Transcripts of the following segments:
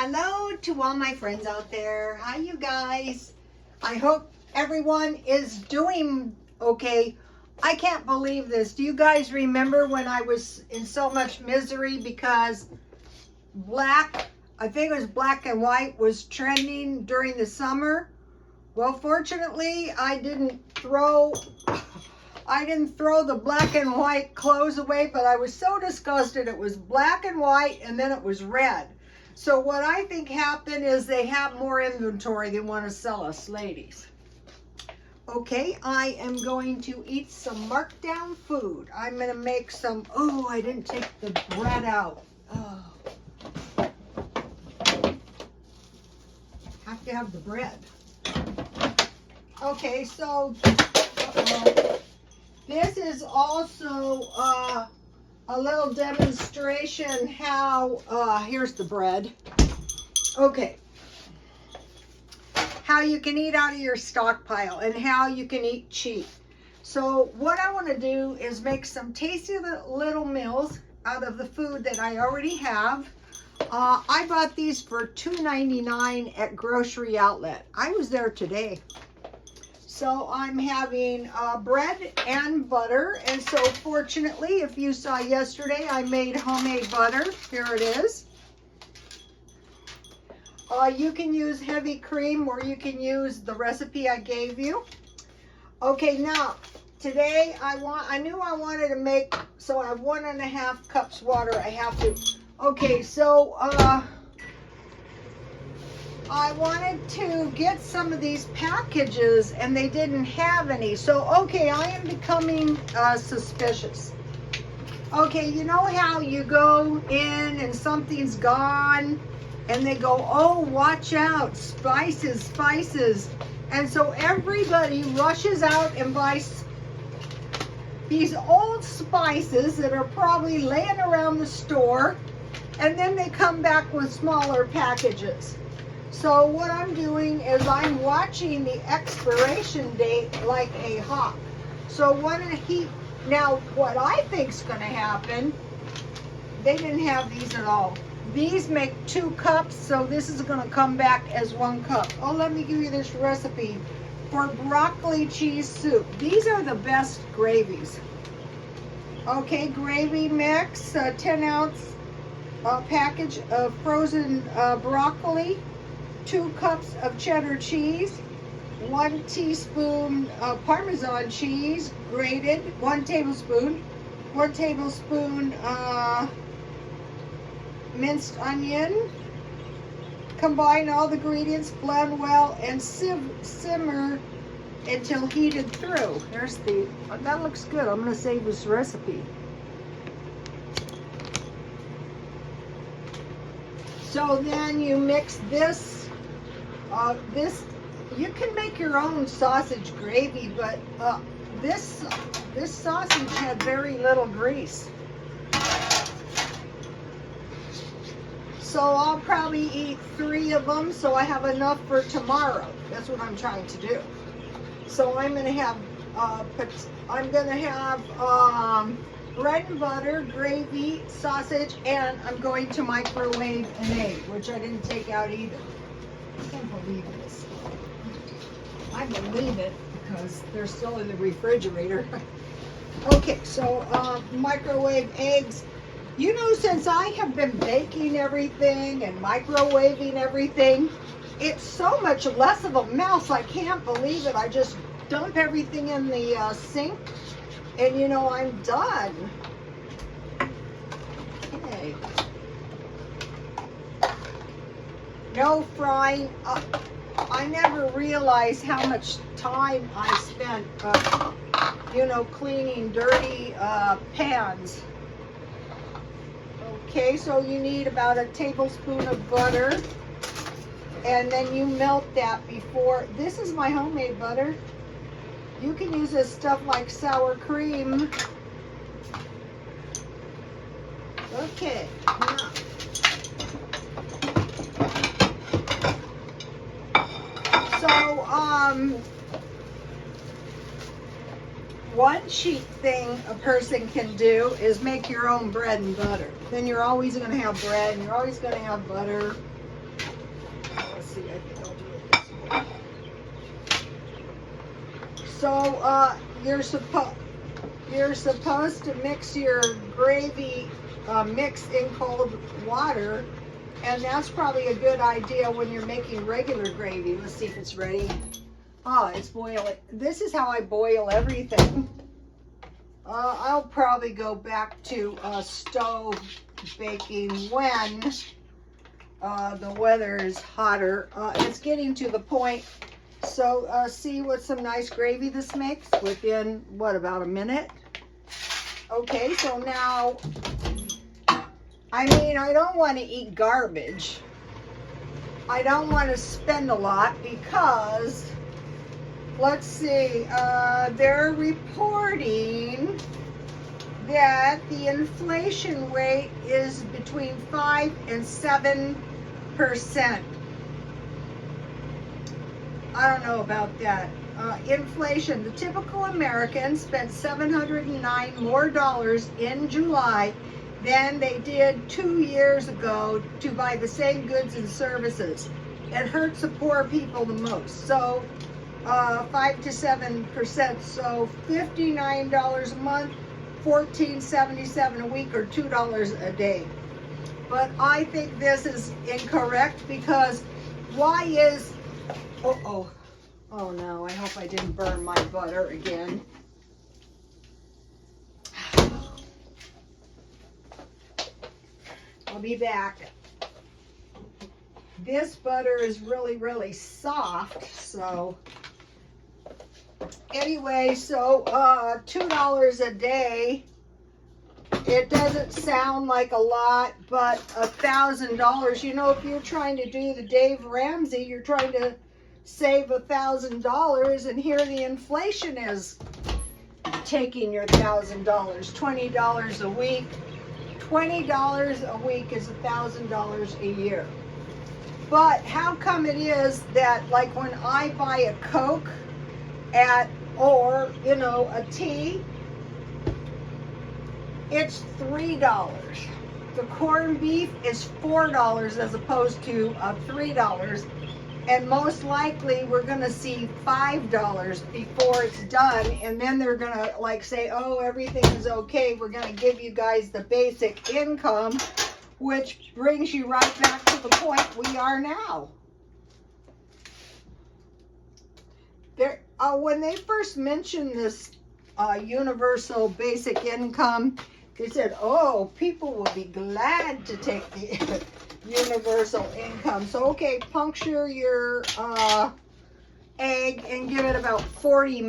Hello to all my friends out there. Hi, you guys. I hope everyone is doing okay. I can't believe this. Do you guys remember when I was in so much misery because I think it was black and white, was trending during the summer? Well, fortunately, I didn't throw the black and white clothes away, but I was so disgusted. It was black and white and then it was red. So what I think happened is they have more inventory they want to sell us, ladies. Okay, I am going to eat some markdown food. I'm going to make some, oh, I didn't take the bread out. Oh. Have to have the bread. Okay, so this is also a little demonstration how, here's the bread. Okay. How you can eat out of your stockpile and how you can eat cheap. So what I want to do is make some tasty little meals out of the food that I already have. I bought these for $2.99 at Grocery Outlet. I was there today. So I'm having bread and butter, and so fortunately, if you saw yesterday, I made homemade butter. Here it is. You can use heavy cream or you can use the recipe I gave you. Okay, now today I knew I wanted to make, so I have 1.5 cups water. I have to. Okay, so I wanted to get some of these packages and they didn't have any. So, okay, I am becoming suspicious. Okay, you know how you go in and something's gone and they go, oh, watch out, spices, spices. And so everybody rushes out and buys these old spices that are probably laying around the store, and then they come back with smaller packages. So what I'm doing is I'm watching the expiration date like a hawk. So now what I think's going to happen, they didn't have these at all. These make 2 cups, so this is going to come back as 1 cup. Oh, let me give you this recipe for broccoli cheese soup. These are the best gravies. Okay, gravy mix, a 10-ounce package of frozen broccoli, 2 cups of cheddar cheese, 1 teaspoon Parmesan cheese, grated, 1 tablespoon, 1 tablespoon minced onion. Combine all the ingredients, blend well, and simmer until heated through. There's that looks good. I'm going to save this recipe. So then you mix this. You can make your own sausage gravy, but this sausage had very little grease. So I'll probably eat 3 of them, so I have enough for tomorrow. That's what I'm trying to do. So I'm going to have bread and butter, gravy, sausage, and I'm going to microwave an egg, which I didn't take out either. I can't believe this. I believe it because they're still in the refrigerator. Okay, so microwave eggs. You know, since I have been baking everything and microwaving everything, it's so much less of a mess. I can't believe it. I just dump everything in the sink and, you know, I'm done. Okay. No frying. I never realized how much time I spent, you know, cleaning dirty pans. Okay, so you need about a tablespoon of butter, and then you melt that before. This is my homemade butter. You can use this stuff like sour cream. Okay, now. So, one cheap thing a person can do is make your own bread and butter. Then you're always going to have bread and you're always going to have butter. let's see, I think I'll do it this way. So you're supposed to mix your gravy mix in cold water, and that's probably a good idea when you're making regular gravy. Let's see if it's ready. Oh, it's boiling. This is how I boil everything. I'll probably go back to stove baking when the weather is hotter. It's getting to the point. So see what some nice gravy this makes within, what, about a minute? Okay, so now, I mean, I don't want to eat garbage. I don't want to spend a lot because, let's see, they're reporting that the inflation rate is between 5 and 7%. I don't know about that. Inflation, the typical American spent $709 more in July than they did 2 years ago to buy the same goods and services. It hurts the poor people the most. So 5 to 7%, so $59 a month, $14.77 a week, or $2 a day. But I think this is incorrect because why is, oh no, I hope I didn't burn my butter again. I'll be back. This butter is really, really soft, so anyway, so $2 a day. It doesn't sound like a lot, but $1,000, you know, if you're trying to do the Dave Ramsey, you're trying to save $1,000, and here the inflation is taking your $1,000. $20 a week. $20 a week is $1,000 a year. But how come it is that, like, when I buy a Coke or, you know, a tea, it's $3. The corned beef is $4 as opposed to $3. And most likely we're going to see $5 before it's done. And then they're going to like say, oh, everything is okay. We're going to give you guys the basic income, which brings you right back to the point we are now. When they first mentioned this universal basic income, they said, oh, people will be glad to take the universal income. So, okay, puncture your egg and give it about 40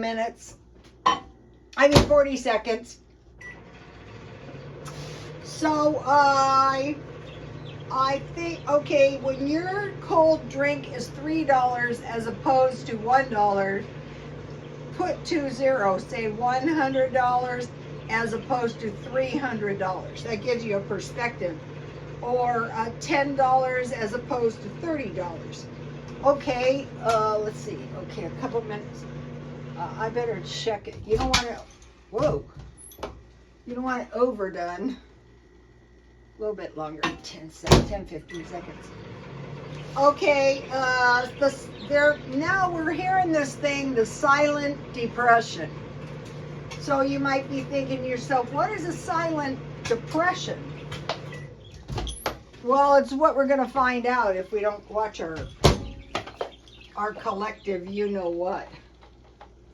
seconds. So, I think, okay, when your cold drink is $3 as opposed to $1, put 2 zeros, say $100 as opposed to $300. That gives you a perspective. Or $10 as opposed to $30. Okay, let's see. Okay, a couple minutes. I better check it. You don't want to, whoa. You don't want it overdone. A little bit longer, 10, 15 seconds. Okay, now we're hearing this thing, the silent depression. So you might be thinking to yourself, what is a silent depression? Well, it's what we're going to find out if we don't watch our collective you-know-what.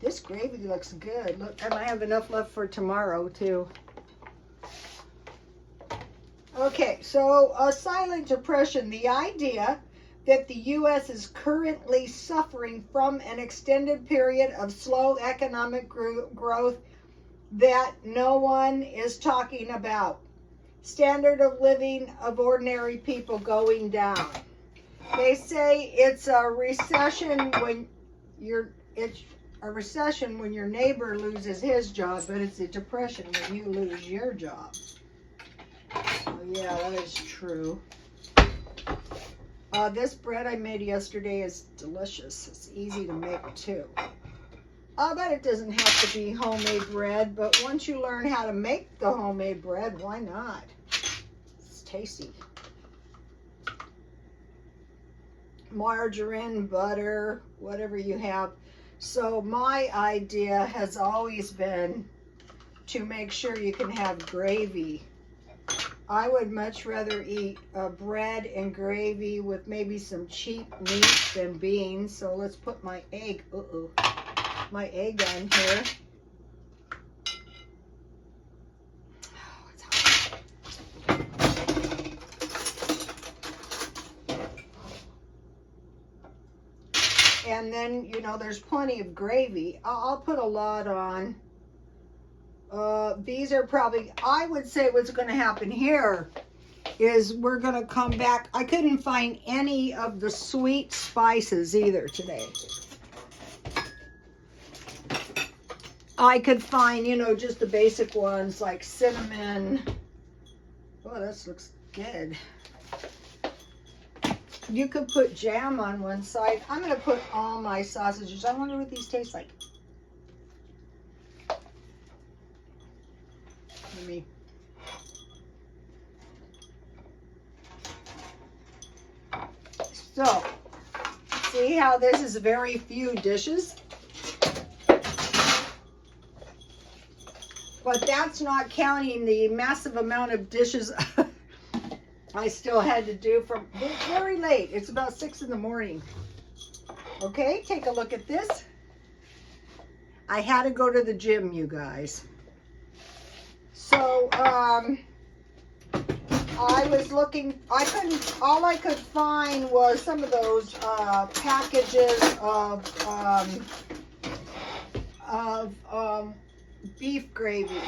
This gravy looks good. Look, and I have enough left for tomorrow, too. Okay, so a silent depression, the idea that the U.S. is currently suffering from an extended period of slow economic growth that no one is talking about. Standard of living of ordinary people going down. They say it's a recession when your neighbor loses his job, but it's a depression when you lose your job. Oh, yeah, that is true. This bread I made yesterday is delicious. It's easy to make too. I bet it doesn't have to be homemade bread, but once you learn how to make the homemade bread, why not? It's tasty. margarine, butter, whatever you have. So my idea has always been to make sure you can have gravy. I would much rather eat bread and gravy with maybe some cheap meat than beans. So let's put my egg, my egg on here. Oh, it's hot. And then, you know, there's plenty of gravy. I'll put a lot on. These are probably, I would say what's going to happen here is we're going to come back. I couldn't find any of the sweet spices either today. I could find, you know, just the basic ones like cinnamon. Oh, this looks good. You could put jam on one side. I'm going to put all my sausages. I wonder what these taste like. Me. So, see how this is very few dishes? But that's not counting the massive amount of dishes I still had to do from very late. It's about 6 in the morning. Okay, take a look at this. I had to go to the gym, you guys. So, I was looking, all I could find was some of those packages of beef gravy.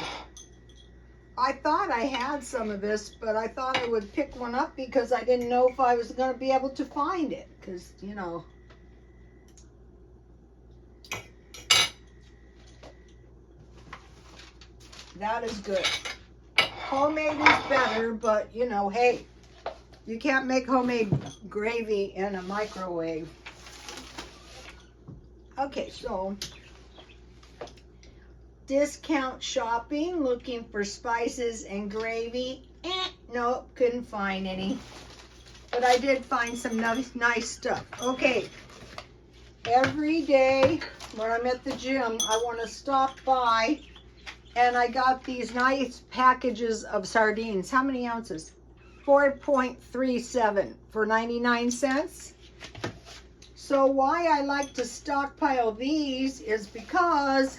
I thought I had some of this, but I thought I would pick one up because I didn't know if I was going to be able to find it. Because, you know, that is good. Homemade is better, but you know, hey, you can't make homemade gravy in a microwave. Okay, so discount shopping, looking for spices and gravy. Nope, couldn't find any. But I did find some nice stuff. Okay, every day when I'm at the gym, I want to stop by. And I got these nice packages of sardines. How many ounces? 4.37 for 99 cents. So why I like to stockpile these is because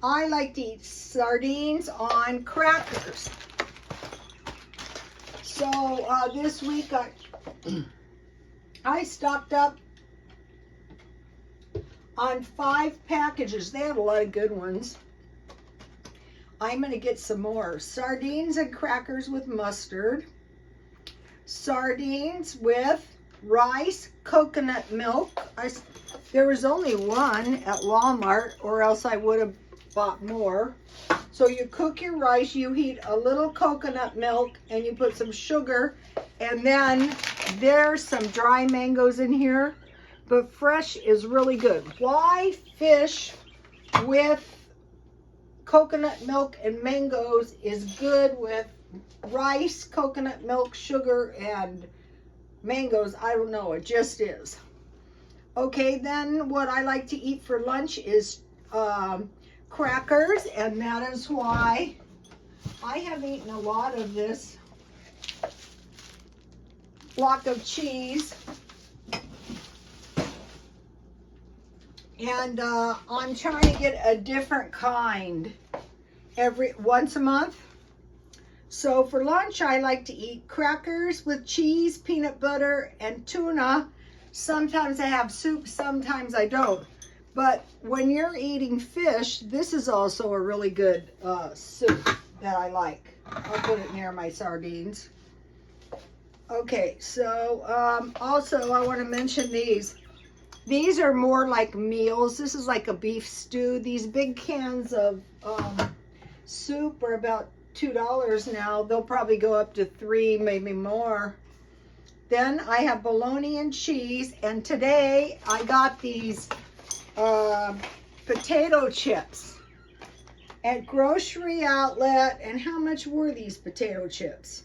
I like to eat sardines on crackers. So this week I stocked up on 5 packages. They had a lot of good ones. I'm going to get some more. Sardines and crackers with mustard. Sardines with rice, coconut milk. There was only one at Walmart, or else I would have bought more. So you cook your rice, you heat a little coconut milk, and you put some sugar, and then there's some dry mangoes in here, but fresh is really good. Why fish with coconut milk and mangoes is good with rice, coconut milk, sugar, and mangoes? I don't know, it just is. Okay, then what I like to eat for lunch is crackers, and that is why I have eaten a lot of this block of cheese. And I'm trying to get a different kind once a month. So for lunch, I like to eat crackers with cheese, peanut butter, and tuna. Sometimes I have soup, sometimes I don't. But when you're eating fish, this is also a really good soup that I like. I'll put it near my sardines. Okay, so also I want to mention these. These are more like meals. This is like a beef stew. These big cans of soup are about $2 now. They'll probably go up to $3, maybe more. Then I have bologna and cheese. And today I got these potato chips at Grocery Outlet. And how much were these potato chips?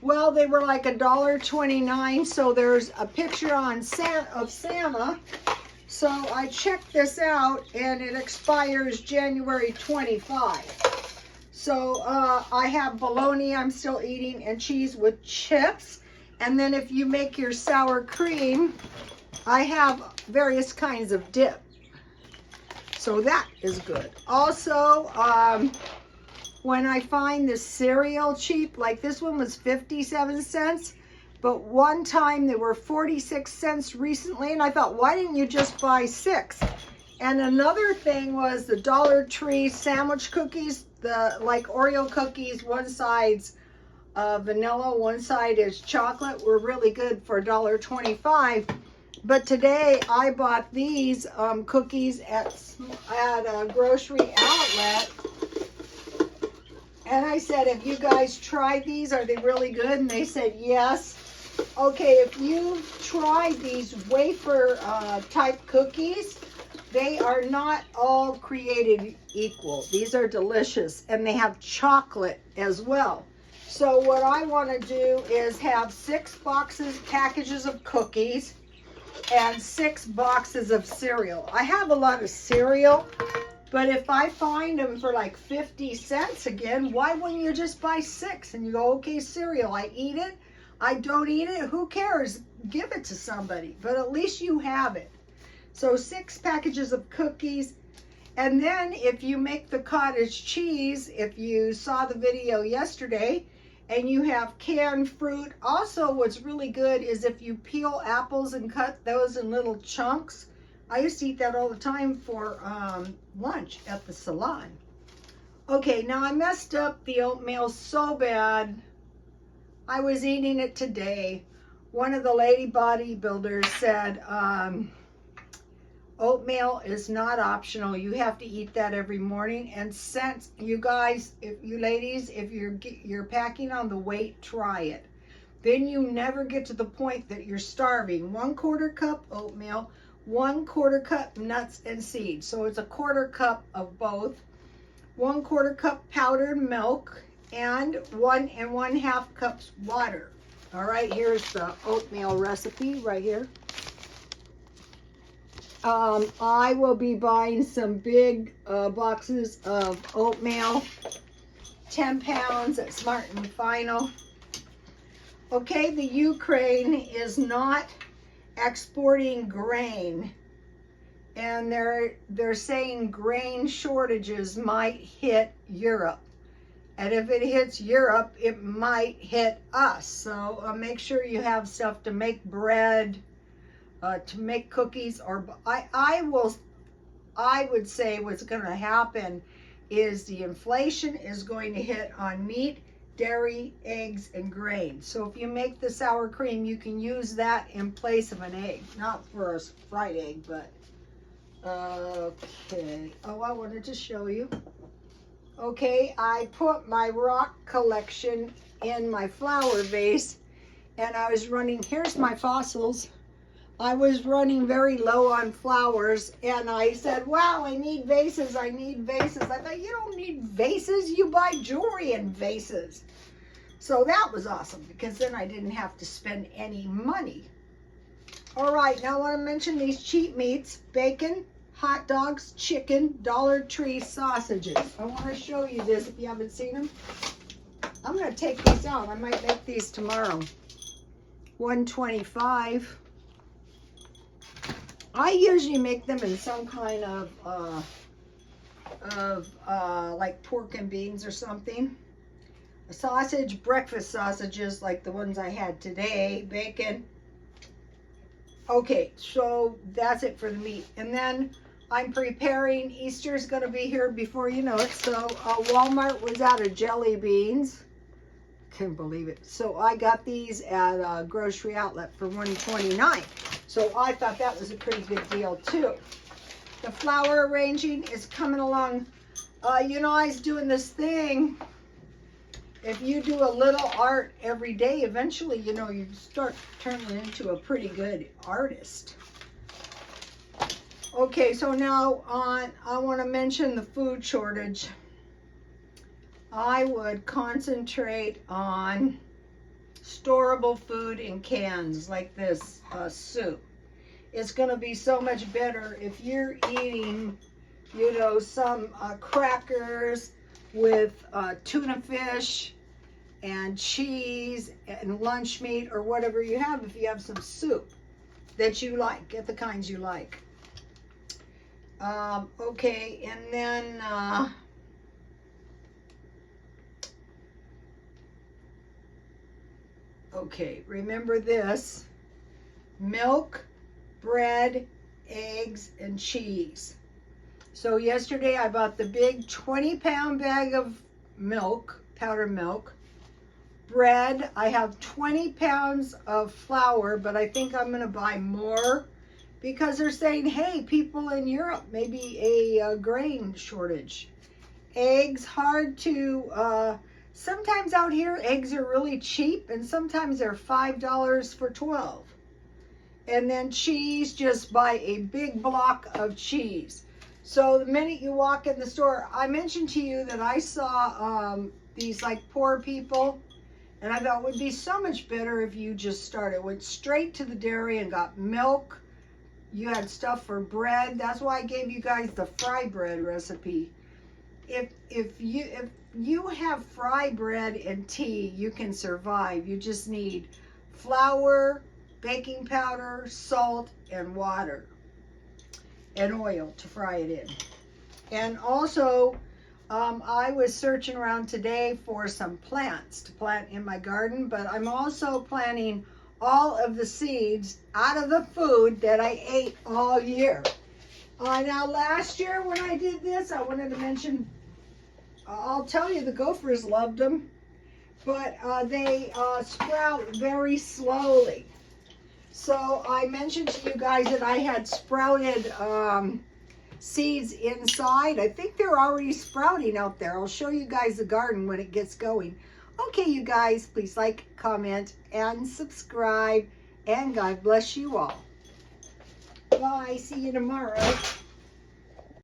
Well, they were like $1.29. So there's a picture on of Santa. So I checked this out, and it expires January 25. So I have bologna I'm still eating, and cheese with chips. And then if you make your sour cream, I have various kinds of dip. So that is good. Also, when I find the cereal cheap, like this one was 57 cents, but one time they were 46 cents recently, and I thought, why didn't you just buy 6? And another thing was the Dollar Tree sandwich cookies, the like Oreo cookies, one side's vanilla, one side is chocolate, were really good for $1.25. But today I bought these cookies at a grocery outlet. And I said, have you guys tried these? Are they really good? And they said, yes. Okay, if you tried these wafer type cookies, they are not all created equal. These are delicious, and they have chocolate as well. So what I want to do is have 6 packages of cookies and 6 boxes of cereal. I have a lot of cereal, but if I find them for like 50 cents again, why wouldn't you just buy 6? And you go, okay, cereal, I eat it, I don't eat it, who cares? Give it to somebody, but at least you have it. So 6 packages of cookies. And then if you make the cottage cheese, if you saw the video yesterday, and you have canned fruit. Also, what's really good is if you peel apples and cut those in little chunks. I used to eat that all the time for lunch at the salon. Okay, now I messed up the oatmeal so bad. I was eating it today. One of the lady bodybuilders said, oatmeal is not optional. You have to eat that every morning. And since you guys, if you ladies, if you're packing on the weight, try it. Then you never get to the point that you're starving. 1/4 cup oatmeal, 1/4 cup nuts and seeds. So it's a 1/4 cup of both. 1/4 cup powdered milk, and 1 1/2 cups water. All right, here's the oatmeal recipe right here. I will be buying some big boxes of oatmeal, 10 pounds at Smart and Final. Okay, the Ukraine is not exporting grain, and they're saying grain shortages might hit Europe. And if it hits Europe, it might hit us. So make sure you have stuff to make bread, to make cookies, or I would say what's going to happen is the inflation is going to hit on meat, dairy, eggs, and grain. So if you make the sour cream, you can use that in place of an egg. Not for a fried egg, but okay. Oh, I wanted to show you. Okay, I put my rock collection in my flower vase, and I was running, here's my fossils. I was running very low on flowers, and I said, wow, I need vases, I need vases. I thought, you don't need vases, you buy jewelry in vases. So that was awesome, because then I didn't have to spend any money. All right, now I want to mention these cheap meats: bacon, hot dogs, chicken, Dollar Tree sausages. I want to show you this if you haven't seen them. I'm going to take these out. I might make these tomorrow. $1.25. I usually make them in some kind of like pork and beans or something. A sausage, breakfast sausages like the ones I had today, bacon. Okay, so that's it for the meat. And then I'm preparing, Easter's going to be here before you know it. So Walmart was out of jelly beans. Can't believe it. So I got these at a grocery outlet for $1.29. So I thought that was a pretty good deal too. The flower arranging is coming along. You know, I was doing this thing. If you do a little art every day, eventually, you know, you start turning into a pretty good artist. Okay, so now I want to mention the food shortage. I would concentrate on storable food in cans like this soup. It's going to be so much better if you're eating, you know, some crackers with tuna fish and cheese and lunch meat or whatever you have. If you have some soup that you like, get the kinds you like. Okay, and then okay, remember this: milk, bread, eggs, and cheese. So yesterday I bought the big 20-pound bag of milk, powdered milk. Bread, I have 20 pounds of flour, but I think I'm going to buy more because they're saying, hey, people in Europe, maybe a grain shortage. Eggs, hard to, sometimes out here eggs are really cheap, and sometimes they're $5 for 12. And then cheese, just buy a big block of cheese. So the minute you walk in the store, I mentioned to you that I saw these like poor people, and I thought it would be so much better if you just started, went straight to the dairy and got milk. You had stuff for bread. That's why I gave you guys the fry bread recipe. If you have fry bread and tea, you can survive. You just need flour, baking powder, salt, and water, and oil to fry it in. And also, I was searching around today for some plants to plant in my garden, but I'm also planting all of the seeds out of the food that I ate all year. Now last year when I did this, I wanted to mention, I'll tell you, the gophers loved them, but they sprout very slowly. So I mentioned to you guys that I had sprouted seeds inside. I think they're already sprouting out there. I'll show you guys the garden when it gets going. Okay, you guys, please like, comment, and subscribe. And God bless you all. Bye. See you tomorrow.